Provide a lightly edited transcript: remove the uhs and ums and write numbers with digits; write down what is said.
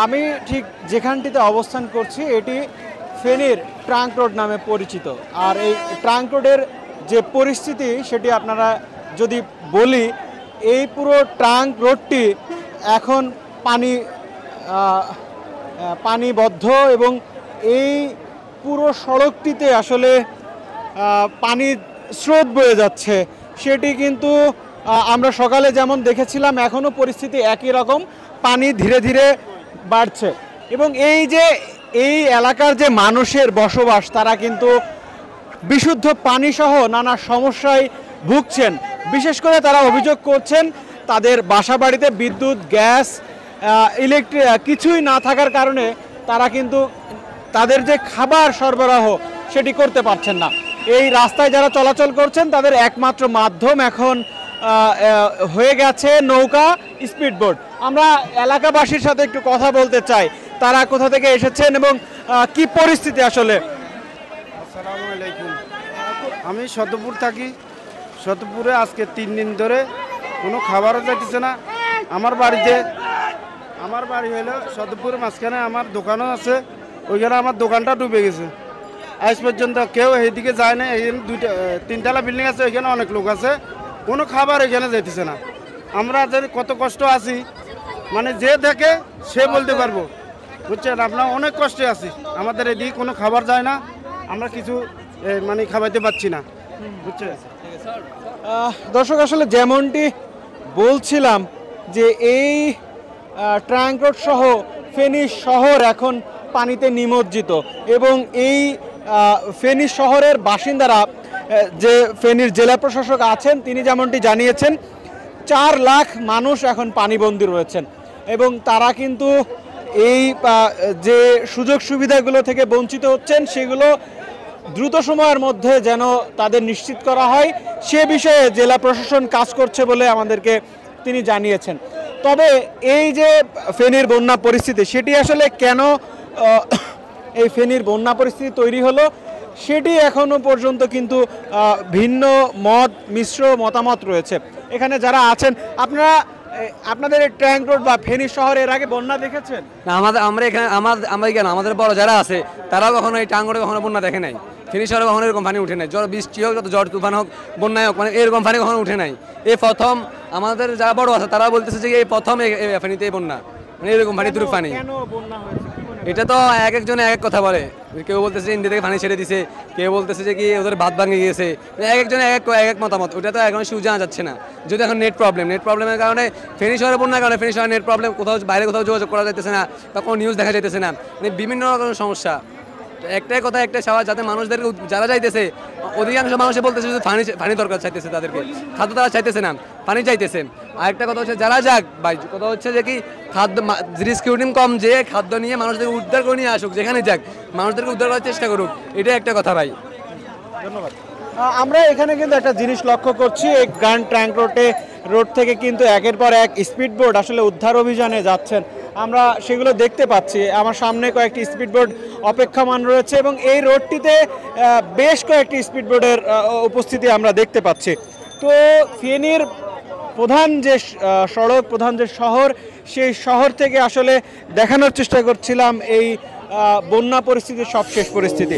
আমি ঠিক যেখানটিতে অবস্থান করছি এটি ফেনীর ট্রাঙ্ক রোড নামে পরিচিত। আর এই ট্রাঙ্ক রোডের যে পরিস্থিতি সেটি আপনারা যদি বলি, এই পুরো ট্রাঙ্ক রোডটি এখন পানিবদ্ধ এবং এই পুরো সড়কটিতে আসলে পানির স্রোত বয়ে যাচ্ছে। সেটি কিন্তু আমরা সকালে যেমন দেখেছিলাম, এখনও পরিস্থিতি একই রকম, পানি ধীরে ধীরে বাড়ছে। এবং এই এলাকার যে মানুষের বসবাস, তারা কিন্তু বিশুদ্ধ পানিসহ নানা সমস্যায় ভুগছেন। বিশেষ করে তারা অভিযোগ করছেন তাদের বাসা বাড়িতে বিদ্যুৎ, গ্যাস, ইলেকট্রিক কিছুই না থাকার কারণে তারা কিন্তু তাদের যে খাবার সরবরাহ সেটি করতে পারছেন না। এই রাস্তায় যারা চলাচল করছেন তাদের একমাত্র মাধ্যম এখন হয়ে গেছে নৌকা, স্পিডবোট। আমরা এলাকাবাসীর সাথে একটু কথা বলতে চাই, তারা কোথা থেকে এসেছেন এবং কি পরিস্থিতি আসলে। আসসালামু আলাইকুম, আমি সতপুর থাকি। সতপুরে আজকে 3 দিন ধরে কোনো খাবারও যাইতেছে না। আমার বাড়ি হলো সতপুরের মাঝখানে, আমার দোকানও আছে, ওইখানে আমার দোকানটা ডুবে গেছে। আজ পর্যন্ত কেউ এইদিকে যায় না। এখানে 3তলা বিল্ডিং আছে, ওইখানে অনেক লোক আছে, কোনো খাবার এখানে যাইতেছে না। আমরা যে কত কষ্ট আছি, মানে যে দেখে সে বলতে পারবো, বুঝছেন। আমরা অনেক কষ্টে আছি, আমাদের এদিকে কোনো খাবার যায় না, আমরা কিছু মানে খাওয়াইতে পারছি না, বুঝছেন। দর্শক, আসলে যেমনটি বলছিলাম যে এই ট্রাঙ্ক রোড সহ ফেনী শহর এখন পানিতে নিমজ্জিত এবং এই ফেনী শহরের বাসিন্দারা, যে ফেনীর জেলা প্রশাসক আছেন, তিনি যেমনটি জানিয়েছেন 4 লাখ মানুষ এখন পানিবন্দী রয়েছেন এবং তারা কিন্তু এই যে সুযোগ সুবিধাগুলো থেকে বঞ্চিত হচ্ছেন সেগুলো দ্রুত সময়ের মধ্যে যেন তাদের নিশ্চিত করা হয় সে বিষয়ে জেলা প্রশাসন কাজ করছে বলে আমাদেরকে তিনি জানিয়েছেন। তবে এই যে ফেনীর বন্যা পরিস্থিতি, সেটি আসলে কেন এই ফেনীর বন্যা পরিস্থিতি তৈরি হলো সেটি এখনো পর্যন্ত কিন্তু ভিন্ন মিশ্র মতামত রয়েছে। এখানে যারা আছেন, আপনাদের এই ট্রাঙ্ক রোড বা ফেনী শহরে এর আগে বন্যা দেখেছেন? না, আমাদের বড় যারা আছে তারাও কখনো এই ট্রাঙ্ক রোডে কখনো বন্যা দেখে নাই। ফেনী শহরে কখনো এরকম পানি উঠে নাই, বৃষ্টি হোক, ঝড় তুফান হোক, বন্যায় হোক, মানে এরকম পানি কখনো উঠে নাই। এই প্রথম আমাদের যারা বড় আছে তারা বলতেছে যে এই প্রথম ফেনীতে এই বন্যা, মানে এরকম পানি তুরুপ পানি। এটা তো একজনে এক কথা বলে। কেউ বলতেছে ইন্ডিয়া থেকে পানি ছেড়ে দিছে, কেউ বলতেছে যে কি ওদের ভাত ভাঙে গিয়েছে, একজনে এক মতামত। ওটা তো এখন জানা যাচ্ছে না, যদি এখন নেটের প্রবলেমের কারণে ফেনী শহরে বন্যার কারণে ফেনী শহরে নেট প্রবলেম, বাইরে কোথাও যোগাযোগ করা যাইতেছে না, বা কোনো নিউজ দেখা যাইতেছে না, মানে বিভিন্ন রকমের সমস্যা। একটাই কথা, একটাই সবাই, যাতে মানুষদেরকে যারা যাইতেছে, অধিকাংশ মানুষে বলতেছে যে পানি দরকার চাইতেছে, তাদেরকে খাদ্য তারা চাইতেছে না, পানি চাইতেছে। আর একটা কথা হচ্ছে যারা যাক ভাই, কথা হচ্ছে যে কি খাদ্য রিস্ক কম, যে খাদ্য নিয়ে মানুষদেরকে উদ্ধার করে নিয়ে আসুক, যেখানে যাক মানুষদেরকে উদ্ধার করার চেষ্টা করুক, এটা একটা কথা ভাই। ধন্যবাদ। আমরা এখানে কিন্তু একটা জিনিস লক্ষ্য করছি, এই গ্র্যান্ড ট্রাঙ্ক রোড থেকে কিন্তু একের পর এক স্পিডবোট আসলে উদ্ধার অভিযানে যাচ্ছেন, আমরা সেগুলো দেখতে পাচ্ছি। আমার সামনে কয়েকটি স্পিডবোট অপেক্ষমান রয়েছে এবং এই রোডটিতে বেশ কয়েকটি স্পিডবোটের উপস্থিতি আমরা দেখতে পাচ্ছি। তো ফেনীর প্রধান যে সড়ক, প্রধান যে শহর, সেই শহর থেকে আসলে দেখানোর চেষ্টা করছিলাম এই বন্যা পরিস্থিতির সবশেষ পরিস্থিতি।